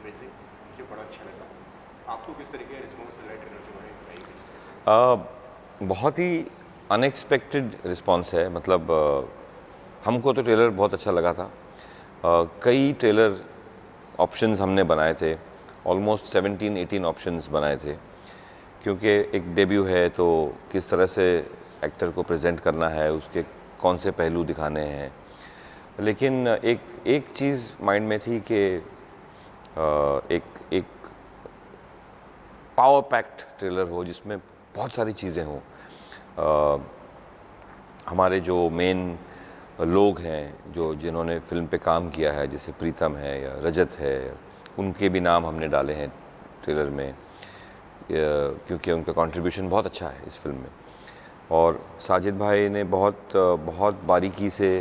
Amazing, मुझे बड़ा अच्छा लगा। आपको किस तरीके का रिस्पॉन्स मिल रहा है ट्रेलर के बारे में बताइए। बहुत ही अनएक्सपेक्टेड रिस्पांस है। मतलब हमको तो ट्रेलर बहुत अच्छा लगा था। कई ट्रेलर ऑप्शंस हमने बनाए थे, ऑलमोस्ट 17-18 ऑप्शंस बनाए थे, क्योंकि एक डेब्यू है तो किस तरह से एक्टर को प्रेजेंट करना है, उसके कौन से पहलू दिखाने हैं। लेकिन एक एक चीज़ माइंड में थी कि एक एक पावर पैक्ड ट्रेलर हो जिसमें बहुत सारी चीज़ें हों। हमारे जो मेन लोग हैं जो जिन्होंने फिल्म पे काम किया है, जैसे प्रीतम है या रजत है, उनके भी नाम हमने डाले हैं ट्रेलर में, क्योंकि उनका कंट्रीब्यूशन बहुत अच्छा है इस फिल्म में। और साजिद भाई ने बहुत बारीकी से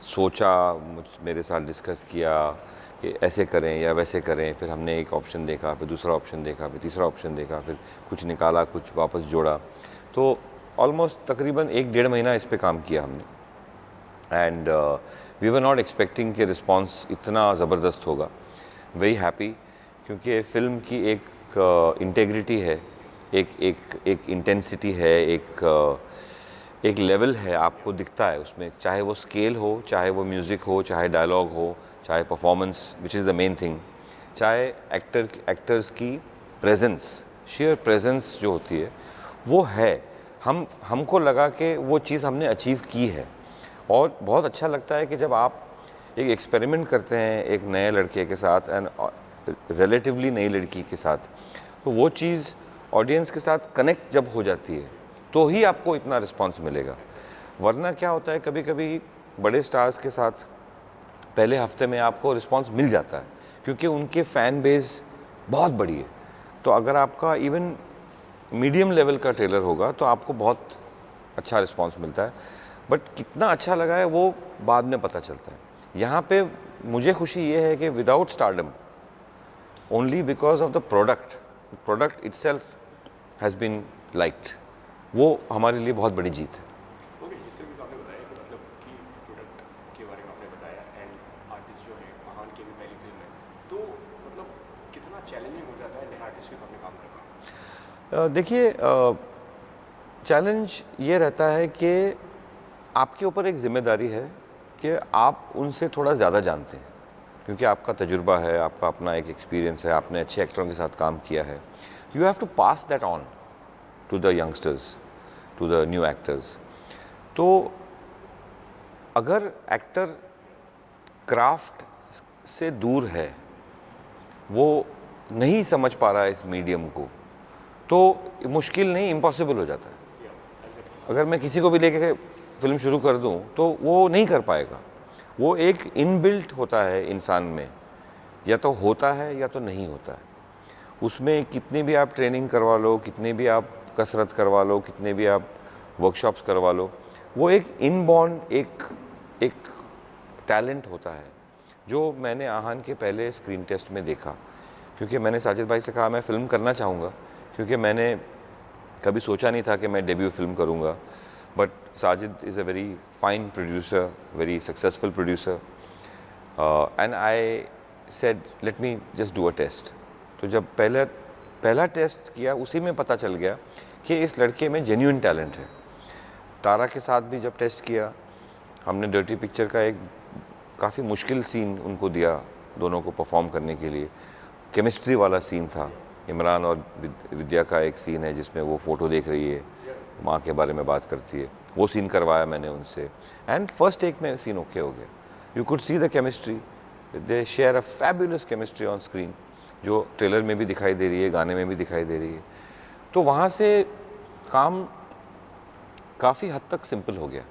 सोचा, मेरे साथ डिस्कस किया कि ऐसे करें या वैसे करें। फिर हमने एक ऑप्शन देखा, फिर दूसरा ऑप्शन देखा, फिर तीसरा ऑप्शन देखा, फिर कुछ निकाला, कुछ वापस जोड़ा। तो ऑलमोस्ट तकरीबन 1-1.5 महीना इस पे काम किया हमने। And we were not expecting कि रिस्पांस इतना ज़बरदस्त होगा। वेरी हैप्पी, क्योंकि फ़िल्म की एक इंटेग्रिटी है, एक इंटेंसिटी है, एक लेवल है, आपको दिखता है उसमें, चाहे वो स्केल हो, चाहे वो म्यूज़िक हो, चाहे डायलॉग हो, चाहे performance which is the main thing, चाहे एक्टर्स की प्रेजेंस, शेयर प्रेजेंस जो होती है वो है। हमको लगा कि वो चीज़ हमने अचीव की है। और बहुत अच्छा लगता है कि जब आप एक एक्सपेरिमेंट करते हैं एक नए लड़के के साथ एंड रिलेटिवली नई लड़की के साथ, तो वो चीज़ ऑडियंस के साथ कनेक्ट जब हो जाती है तो ही आपको इतना रिस्पांस मिलेगा। वरना क्या होता है, कभी कभी बड़े स्टार्स के साथ पहले हफ्ते में आपको रिस्पांस मिल जाता है क्योंकि उनके फ़ैन बेस बहुत बड़ी है। तो अगर आपका इवन मीडियम लेवल का ट्रेलर होगा तो आपको बहुत अच्छा रिस्पांस मिलता है, बट कितना अच्छा लगा है वो बाद में पता चलता है। यहाँ पे मुझे खुशी ये है कि without stardom, only because of the product itself has been liked, वो हमारे लिए बहुत बड़ी जीत है। ओके, जिससे भी आपने बताया कि मतलब कि प्रोडक्ट के बारे में आपने बताया एंड आर्टिस्ट जो है महान की भी पहली फिल्म है, तो मतलब कितना चैलेंजिंग हो जाता है नए आर्टिस्ट के सामने काम करना। देखिए, चैलेंज ये रहता है कि आपके ऊपर एक ज़िम्मेदारी है कि आप उनसे थोड़ा ज़्यादा जानते हैं, क्योंकि आपका तजुर्बा है, आपका अपना एक एक्सपीरियंस है, आपने अच्छे एक्टरों के साथ काम किया है। You have to pass that on to the youngsters, to the new actors. तो अगर एक्टर क्राफ्ट से दूर है, वो नहीं समझ पा रहा है इस मीडियम को, तो मुश्किल नहीं, इम्पॉसिबल हो जाता है। अगर मैं किसी को भी लेके फिल्म शुरू कर दूं तो वो नहीं कर पाएगा। वो एक इनबिल्ट होता है इंसान में, या तो होता है या तो नहीं होता है। उसमें कितनी भी आप ट्रेनिंग करवा लो, कितनी भी आप कसरत करवा लो, कितने भी आप वर्कशॉप्स करवा लो, वो एक इनबॉर्न एक टैलेंट होता है जो मैंने आहान के पहले स्क्रीन टेस्ट में देखा। क्योंकि मैंने साजिद भाई से कहा मैं फ़िल्म करना चाहूँगा, क्योंकि मैंने कभी सोचा नहीं था कि मैं डेब्यू फिल्म करूँगा। But Sajid is a very fine producer, very successful producer, and I said let me just do a test. तो जब पहला टेस्ट किया, उसी में पता चल गया कि इस लड़के में जेन्युइन टैलेंट है। तारा के साथ भी जब टेस्ट किया, हमने डर्टी पिक्चर का एक काफ़ी मुश्किल सीन उनको दिया दोनों को परफॉर्म करने के लिए। केमिस्ट्री वाला सीन था। इमरान और विद्या का एक सीन है जिसमें वो फ़ोटो देख रही है, माँ के बारे में बात करती है, वो सीन करवाया मैंने उनसे, एंड फर्स्ट टेक में सीन ओके हो गया। You could see the chemistry, they share a fabulous chemistry on screen, जो ट्रेलर में भी दिखाई दे रही है, गाने में भी दिखाई दे रही है। तो वहाँ से काम काफ़ी हद तक सिंपल हो गया।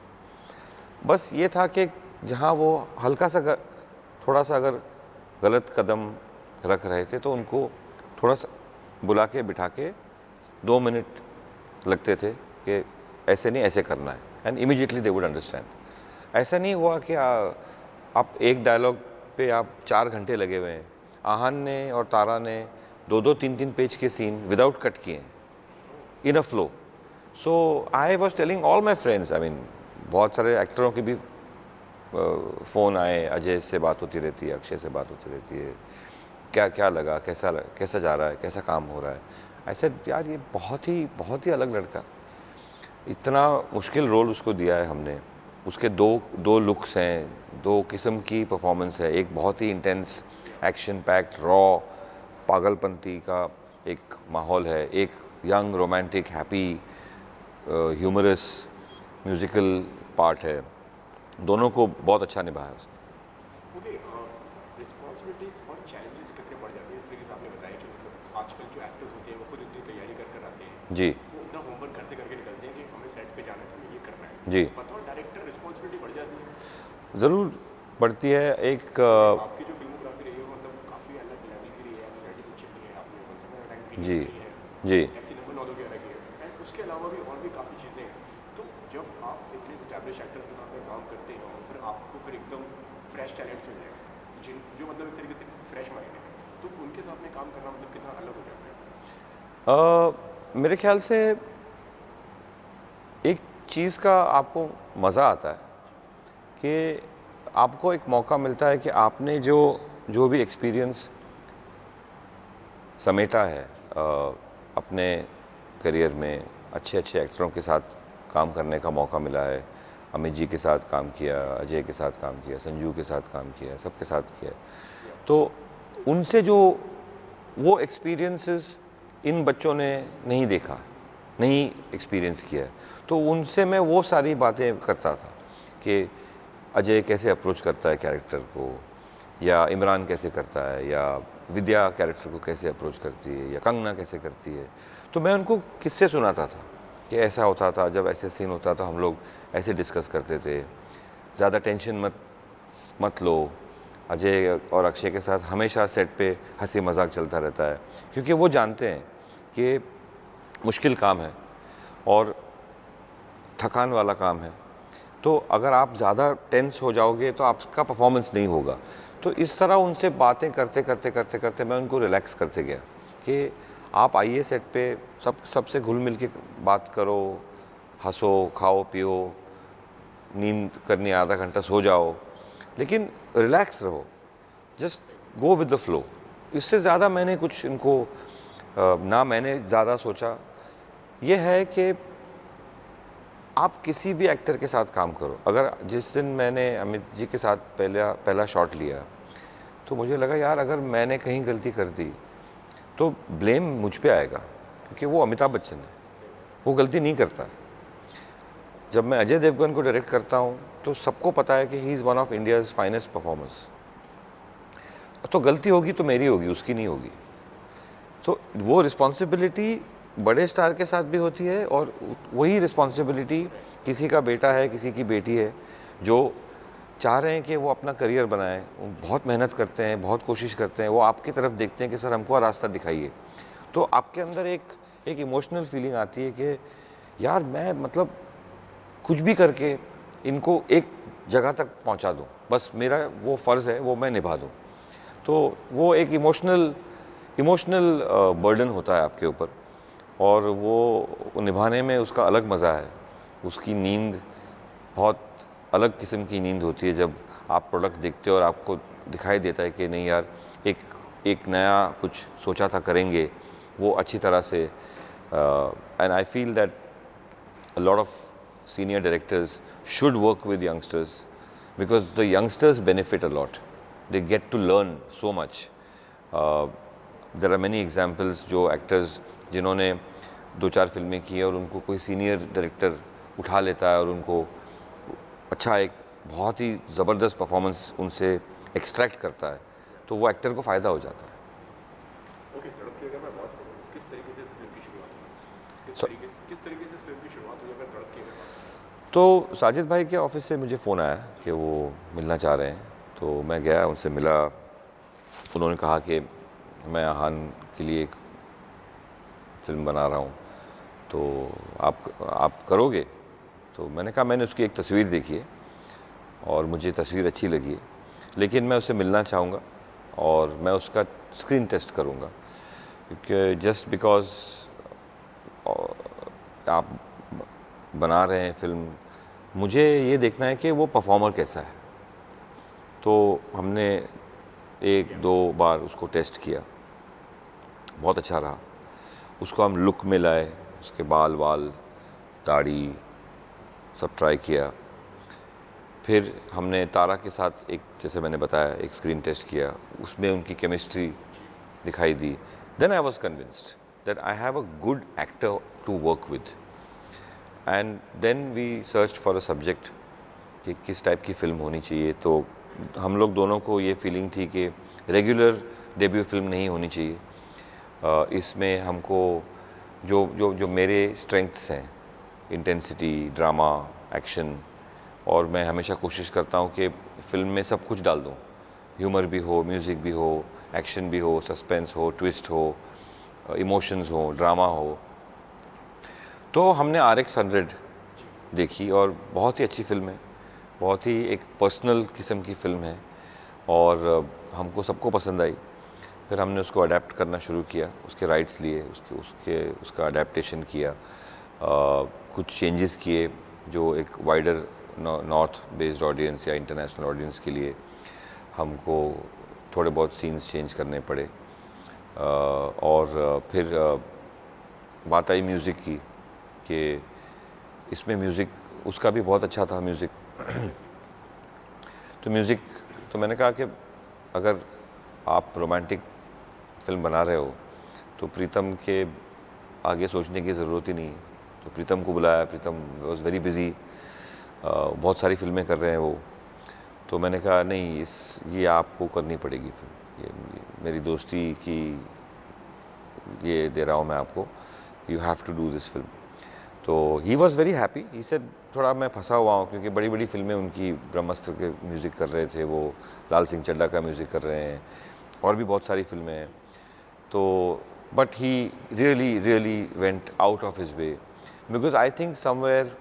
बस ये था कि जहाँ वो हल्का सा थोड़ा सा अगर गलत कदम रख रहे थे तो उनको थोड़ा सा बुला के बिठा के 2 मिनट लगते थे कि ऐसे नहीं, ऐसे करना है, and immediately they would understand. ऐसा नहीं हुआ कि आप एक डायलॉग पे आप 4 घंटे लगे हुए हैं। आहान ने और तारा ने 2-2, 3-3 पेज के सीन विदाउट कट किए हैं, in a flow. So I was telling all my friends, I mean बहुत सारे एक्टरों की भी फ़ोन आए, अजय से बात होती रहती है, अक्षय से बात होती रहती है, क्या क्या लगा, कैसा जा रहा है, कैसा काम हो रहा है। ऐसे यार ये बहुत ही अलग लड़का, इतना मुश्किल रोल उसको दिया है हमने। उसके दो दो लुक्स हैं, दो किस्म की परफॉर्मेंस है। एक बहुत ही इंटेंस एक्शन पैक्ड रॉ पागलपंती का एक माहौल है, एक young romantic happy humorous musical part है। दोनों को बहुत अच्छा निभाया उसने। ओके, रिस्पॉन्सिबिलिटीज और चैलेंजेस कितने बढ़ जाते हैं इस तरीके से आपने बताया कि मतलब आजकल जो एक्टर्स होते हैं वो खुद इतनी तैयारी कर कर आते हैं, जी वो इतना होमवर्क घर से करके निकलते हैं कि हमें सेट पे जाना है तो हमें ये करना है, जी, पता हो डायरेक्टर रिस्पॉन्सिबिलिटी बढ़ जाती है। ज़रूर बढ़ती है। एक आपकी जो फिल्मोग्राफी रही है वो मतलब काफ़ी अलग लेवल की रही है, नटी पिक्चर की है, आपने कौन सा टाइम की जी की है, जी टैक्सी नंबर 9 की है, एंड उसके अलावा भी और भी काफ़ी चीज़ें हैं। तो जब आप इतने स्टैब्लिश एक्टर्स के साथ में काम करते हैं और फिर आपको फिर एकदम फ्रेश टैलेंट्स मिल जाए जिन जो मतलब एक तरीके से फ्रेश माइंड है, तो उनके साथ में काम करना मतलब कितना अलग हो जाता है। मेरे ख्याल से एक चीज़ का आपको मज़ा आता है कि आपको एक मौका मिलता है कि आपने जो जो भी एक्सपीरियंस समेटा है अपने करियर में, अच्छे अच्छे एक्टरों के साथ काम करने का मौका मिला है। अमित जी के साथ काम किया, अजय के साथ काम किया, संजू के साथ काम किया, सबके साथ किया। तो उनसे जो वो एक्सपीरियंसेस इन बच्चों ने नहीं देखा, नहीं एक्सपीरियंस किया है, तो उनसे मैं वो सारी बातें करता था कि अजय कैसे अप्रोच करता है कैरेक्टर को, या इमरान कैसे करता है, या विद्या कैरेक्टर को कैसे अप्रोच करती है, या कंगना कैसे करती है। तो मैं उनको किस्से सुनाता था कि ऐसा होता था, जब ऐसे सीन होता तो हम लोग ऐसे डिस्कस करते थे, ज़्यादा टेंशन मत लो। अजय और अक्षय के साथ हमेशा सेट पे हंसी मजाक चलता रहता है, क्योंकि वो जानते हैं कि मुश्किल काम है और थकान वाला काम है। तो अगर आप ज़्यादा टेंस हो जाओगे तो आपका परफॉर्मेंस नहीं होगा। तो इस तरह उनसे बातें करते करते करते करते मैं उनको रिलैक्स करते गया कि आप आइए सेट पे, सबसे घुल मिल के बात करो, हंसो, खाओ पियो, नींद करनी आधा घंटा सो जाओ, लेकिन रिलैक्स रहो, just go with the flow. इससे ज़्यादा मैंने कुछ इनको ना मैंने ज़्यादा सोचा। ये है कि आप किसी भी एक्टर के साथ काम करो। अगर जिस दिन मैंने अमित जी के साथ पहला शॉट लिया तो मुझे लगा यार अगर मैंने कहीं गलती कर दी तो ब्लेम मुझ पे आएगा, क्योंकि वो अमिताभ बच्चन है, वो गलती नहीं करता। जब मैं अजय देवगन को डायरेक्ट करता हूँ तो सबको पता है कि he is one of India's finest performers. तो गलती होगी तो मेरी होगी, उसकी नहीं होगी। तो वो रिस्पॉन्सिबिलिटी बड़े स्टार के साथ भी होती है, और वही रिस्पॉन्सिबिलिटी किसी का बेटा है, किसी की बेटी है जो चाह रहे हैं कि वो अपना करियर बनाएं, वो बहुत मेहनत करते हैं, बहुत कोशिश करते हैं, वो आपकी तरफ देखते हैं कि सर हमको रास्ता दिखाइए। तो आपके अंदर एक इमोशनल फीलिंग आती है कि यार मैं मतलब कुछ भी करके इनको एक जगह तक पहुंचा दूं, बस मेरा वो फ़र्ज़ है वो मैं निभा दूं। तो वो एक इमोशनल बर्डन होता है आपके ऊपर, और वो निभाने में उसका अलग मज़ा है। उसकी नींद बहुत अलग किस्म की नींद होती है जब आप प्रोडक्ट देखते हो और आपको दिखाई देता है कि नहीं यार एक नया कुछ सोचा था करेंगे, वो अच्छी तरह से। And I feel that a lot of senior directors should work with youngsters because the youngsters benefit a lot. They get to learn so much. There are many examples जो actors जिन्होंने 2-4 फिल्में की है और उनको कोई सीनियर डायरेक्टर उठा लेता है और उनको अच्छा एक बहुत ही ज़बरदस्त परफॉर्मेंस उनसे एक्सट्रैक्ट करता है, तो वो एक्टर को फ़ायदा हो जाता है। ओके, तड़प की अगर मैं बात करूँ किस तरीके से इस फिल्म की शुरुआत हुई, किस तरीके से इस फिल्म की शुरुआत हुई अगर तड़प की अगर बात करूँ? तो साजिद भाई के ऑफिस से मुझे फ़ोन आया कि वो मिलना चाह रहे हैं, तो मैं गया, उनसे मिला। उन्होंने कहा कि मैं आहान के लिए एक फ़िल्म बना रहा हूँ, तो आप करोगे? तो मैंने कहा मैंने उसकी एक तस्वीर देखी है और मुझे तस्वीर अच्छी लगी है, लेकिन मैं उससे मिलना चाहूँगा और मैं उसका स्क्रीन टेस्ट करूँगा, क्योंकि जस्ट बिकॉज़ आप बना रहे हैं फ़िल्म, मुझे ये देखना है कि वो परफॉर्मर कैसा है। तो हमने 1-2 बार उसको टेस्ट किया, बहुत अच्छा रहा। उसको हम लुक में लाए, उसके बाल दाढ़ी सब ट्राई किया। फिर हमने तारा के साथ एक, जैसे मैंने बताया, एक स्क्रीन टेस्ट किया, उसमें उनकी केमिस्ट्री दिखाई दी। Then I was convinced that I have a good actor to work with, and then we search for a subject कि किस टाइप की फ़िल्म होनी चाहिए। तो हम लोग दोनों को ये फीलिंग थी कि रेगुलर डेब्यू फिल्म नहीं होनी चाहिए। इसमें हमको जो जो जो मेरे स्ट्रेंथ्स हैं, इंटेंसिटी, ड्रामा, एक्शन, और मैं हमेशा कोशिश करता हूँ कि फ़िल्म में सब कुछ डाल दूँ, ह्यूमर भी हो, म्यूज़िक भी हो, एक्शन भी हो, सस्पेंस हो, ट्विस्ट हो, इमोशंस हो, ड्रामा हो। तो हमने RX 100 देखी और बहुत ही अच्छी फ़िल्म है, बहुत ही एक पर्सनल किस्म की फ़िल्म है और हमको सबको पसंद आई। फिर हमने उसको अडेप्ट करना शुरू किया, उसके राइट्स लिए, उसका अडेप्टेशन किया, कुछ चेंजेस किए जो एक वाइडर नॉर्थ बेस्ड ऑडियंस या इंटरनेशनल ऑडियंस के लिए हमको थोड़े बहुत सीन्स चेंज करने पड़े। और फिर बात आई म्यूज़िक की कि इसमें म्यूज़िक उसका भी बहुत अच्छा था म्यूज़िक। तो म्यूज़िक, तो मैंने कहा कि अगर आप रोमांटिक फिल्म बना रहे हो तो प्रीतम के आगे सोचने की ज़रूरत ही नहीं है। तो प्रीतम को बुलाया, प्रीतम वॉज वेरी बिज़ी, बहुत सारी फिल्में कर रहे हैं वो। तो मैंने कहा नहीं, ये आपको करनी पड़ेगी फिल्म, ये मेरी दोस्ती की ये दे रहा हूँ मैं आपको, you have to do this film. तो he was very happy. He said थोड़ा मैं फंसा हुआ हूँ क्योंकि बड़ी बड़ी फिल्में उनकी ब्रह्मास्त्र के म्यूज़िक कर रहे थे, वो लाल सिंह चड्ढा का म्यूज़िक कर रहे हैं और भी बहुत सारी फिल्में हैं। तो but he really went out of his way because I think somewhere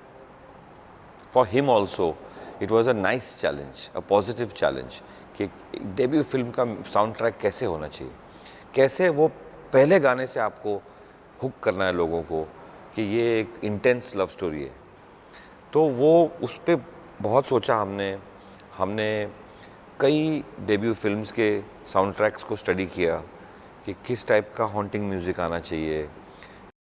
for him also it was a nice challenge, a positive challenge कि डेब्यू फिल्म का साउंड ट्रैक कैसे होना चाहिए, कैसे वो पहले गाने से आपको हुक करना है लोगों को कि ये एक इंटेंस लव स्टोरी है। तो वो उस पर बहुत सोचा हमने कई डेब्यू फिल्म्स के साउंड ट्रैक्स को स्टडी किया कि किस टाइप का हॉन्टिंग म्यूज़िक आना चाहिए,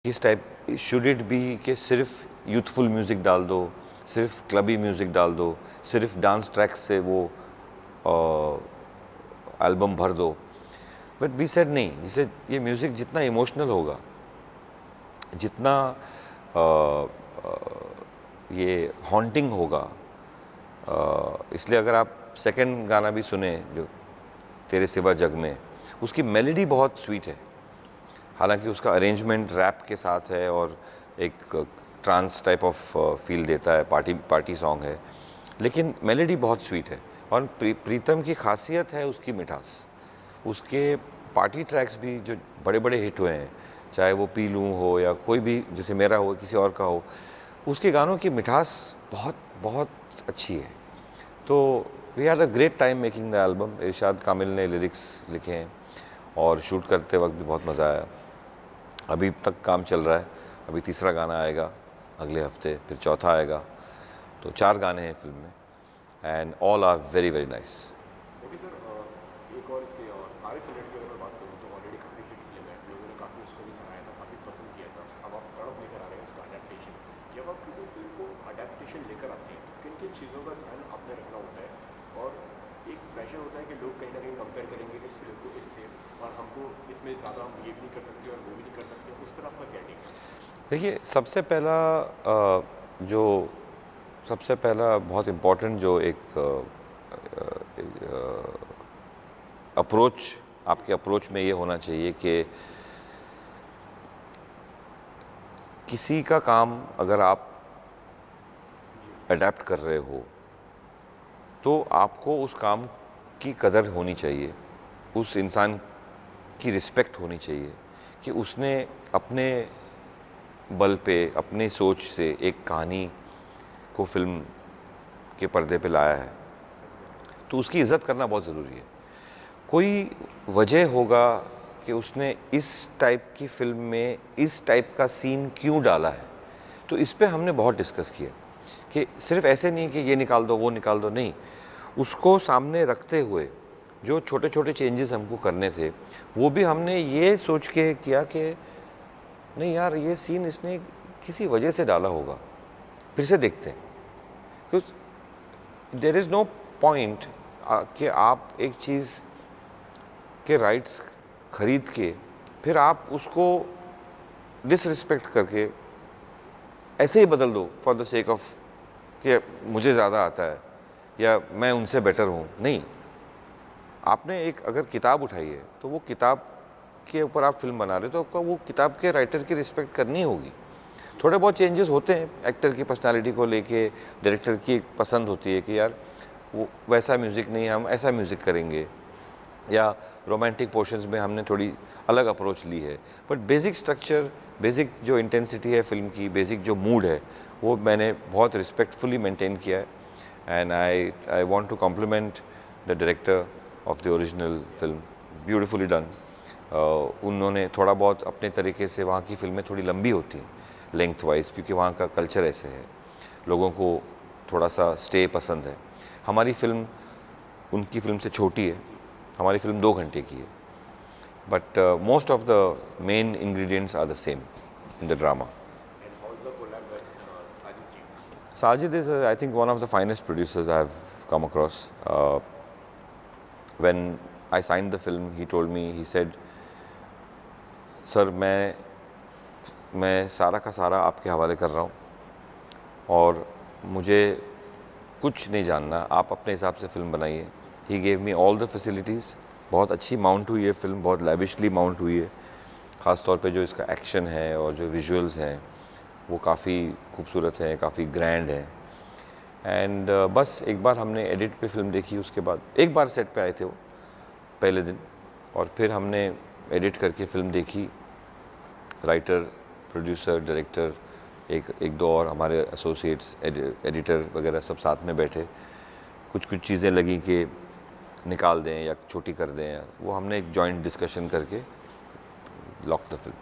किस टाइप शुड इट बी कि सिर्फ यूथफुल म्यूज़िक डाल दो, सिर्फ क्लबी म्यूज़िक डाल दो, सिर्फ डांस ट्रैक्स से वो एल्बम भर दो। बट वी सेड नहीं, इसे ये म्यूज़िक जितना इमोशनल होगा, जितना ये हॉन्टिंग होगा, इसलिए अगर आप सेकंड गाना भी सुने जो तेरे सिवा जग में, उसकी मेलोडी बहुत स्वीट है, हालांकि उसका अरेंजमेंट रैप के साथ है और एक ट्रांस टाइप ऑफ फील देता है, पार्टी सॉन्ग है, लेकिन मेलोडी बहुत स्वीट है। और प्रीतम की खासियत है उसकी मिठास। उसके पार्टी ट्रैक्स भी जो बड़े बड़े हिट हुए हैं, चाहे वो पी लूँ हो या कोई भी, जैसे मेरा हो किसी और का हो, उसके गानों की मिठास बहुत बहुत अच्छी है। तो we had a great time making the album. Irshad Kamil ने लिरिक्स लिखे हैं और शूट करते वक्त भी बहुत मज़ा आया। अभी तक काम चल रहा है, अभी तीसरा गाना आएगा अगले हफ्ते, फिर चौथा आएगा, तो 4 गाने हैं फिल्म में and all are very very nice. Okay sir, एक और इसके RX 100 की अगर मैं बात करूँ तो ऑलरेडी काफ़ी हिट फिल्म है, लोगों ने काफ़ी उसको भी सराहा था, काफ़ी पसंद किया था। अब आप तड़प लेकर आ रहे हैं उसका अडेप्टेशन। जब आप किसी फिल्म को अडेप्टेशन लेकर आते हैं तो किन किन चीज़ों का ध्यान आपने रखना होता है? और एक प्रेशर होता है कि लोग कहीं ना कहीं कंपेयर करेंगे इस फिल्म को इससे, और हमको इसमें ज़्यादा हम ये भी नहीं कर सकते और वो भी नहीं कर सकते, उस पर आपका क्या टेक है? देखिए, सबसे पहला बहुत इम्पोर्टेंट जो एक अप्रोच, आपके अप्रोच में ये होना चाहिए कि किसी का काम अगर आप अडेप्ट कर रहे हो तो आपको उस काम की कदर होनी चाहिए, उस इंसान की रिस्पेक्ट होनी चाहिए कि उसने अपने बल पे, अपने सोच से एक कहानी को फिल्म के पर्दे पे लाया है, तो उसकी इज़्ज़त करना बहुत ज़रूरी है। कोई वजह होगा कि उसने इस टाइप की फिल्म में इस टाइप का सीन क्यों डाला है, तो इस पे हमने बहुत डिस्कस किया कि सिर्फ ऐसे नहीं कि ये निकाल दो वो निकाल दो, नहीं, उसको सामने रखते हुए जो छोटे छोटे चेंजेस हमको करने थे वो भी हमने ये सोच के किया कि नहीं यार ये सीन इसने किसी वजह से डाला होगा, फिर से देखते हैं। क्योंकि देयर इज़ नो पॉइंट कि आप एक चीज़ के राइट्स खरीद के फिर आप उसको डिसरिस्पेक्ट करके ऐसे ही बदल दो फॉर द सेक ऑफ कि मुझे ज़्यादा आता है या मैं उनसे बेटर हूँ। नहीं, आपने एक अगर किताब उठाई है तो वो किताब के ऊपर आप फिल्म बना रहे हो तो आपको वो किताब के राइटर की रिस्पेक्ट करनी होगी। थोड़े बहुत चेंजेस होते हैं एक्टर की पर्सनालिटी को लेके, डायरेक्टर की पसंद होती है कि यार वो वैसा म्यूज़िक नहीं, हम ऐसा म्यूज़िक करेंगे, या रोमांटिक पोर्शंस में हमने थोड़ी अलग अप्रोच ली है। बट बेसिक स्ट्रक्चर, बेसिक जो इंटेंसिटी है फिल्म की, बेसिक जो मूड है वो मैंने बहुत रिस्पेक्टफुली मेंटेन किया है। And I want to compliment the director of the original film, beautifully done. उन्होंने थोड़ा बहुत अपने तरीके से, वहाँ की फिल्में थोड़ी लंबी होती हैं लेंथ वाइज क्योंकि वहाँ का कल्चर ऐसे है, लोगों को थोड़ा सा स्टे पसंद है। हमारी फिल्म उनकी फिल्म से छोटी है, हमारी फिल्म 2 घंटे की है, but most of the main ingredients are the same in the drama. And how's the collab with Sajid ji? Sajid is, I think, one of the finest producers I've come across. When I signed the film, he told me, he said, sir मैं सारा का सारा आपके हवाले कर रहा हूँ और मुझे कुछ नहीं जानना, आप अपने हिसाब से फ़िल्म बनाइए। He gave me all the facilities. बहुत अच्छी माउंट हुई है फिल्म, बहुत लैविशली माउंट हुई है। ख़ास तौर पे जो इसका एक्शन है और जो विजुअल्स हैं वो काफ़ी खूबसूरत हैं, काफ़ी ग्रैंड हैं। एंड बस एक बार हमने एडिट पे फिल्म देखी, उसके बाद एक बार सेट पे आए थे वो पहले दिन, और फिर हमने एडिट करके फ़िल्म देखी। राइटर, प्रोड्यूसर, डायरेक्टर, एक दो और हमारे एसोसिएट्स, एडिटर वगैरह सब साथ में बैठे। कुछ चीज़ें लगी कि निकाल दें या छोटी कर दें, वो हमने एक जॉइंट डिस्कशन करके lock the film.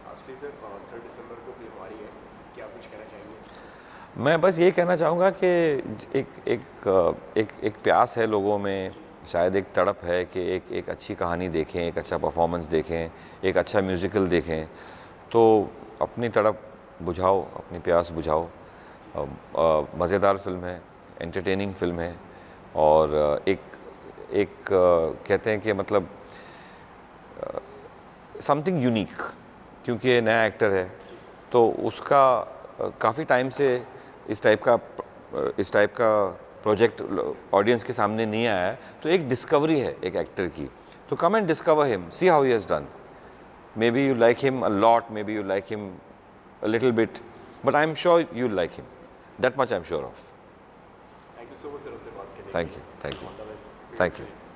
Lastly sir, 3 दिसंबर को फिल्म आ रही है, क्या कुछ कहना चाहेंगे? मैं बस ये कहना चाहूँगा कि एक प्यास है लोगों में, शायद एक तड़प है कि एक अच्छी कहानी देखें, एक अच्छा परफॉर्मेंस देखें, एक अच्छा म्यूज़िकल देखें। तो अपनी तड़प बुझाओ, अपनी प्यास बुझाओ। मज़ेदार फिल्म है, एंटरटेनिंग फिल्म है, और कहते हैं कि मतलब समथिंग यूनिक, क्योंकि ये नया एक्टर है तो उसका काफ़ी टाइम से इस टाइप का प्रोजेक्ट ऑडियंस के सामने नहीं आया है, तो एक डिस्कवरी है एक एक्टर की। तो come and discover him, see how he has done. May be you like him a lot, may be you like him a little bit, but I am sure you like him, that much I am sure of. Thank you so much sir, आपसे बात करने के लिए। Thank you, thank you, All the best. Thank you.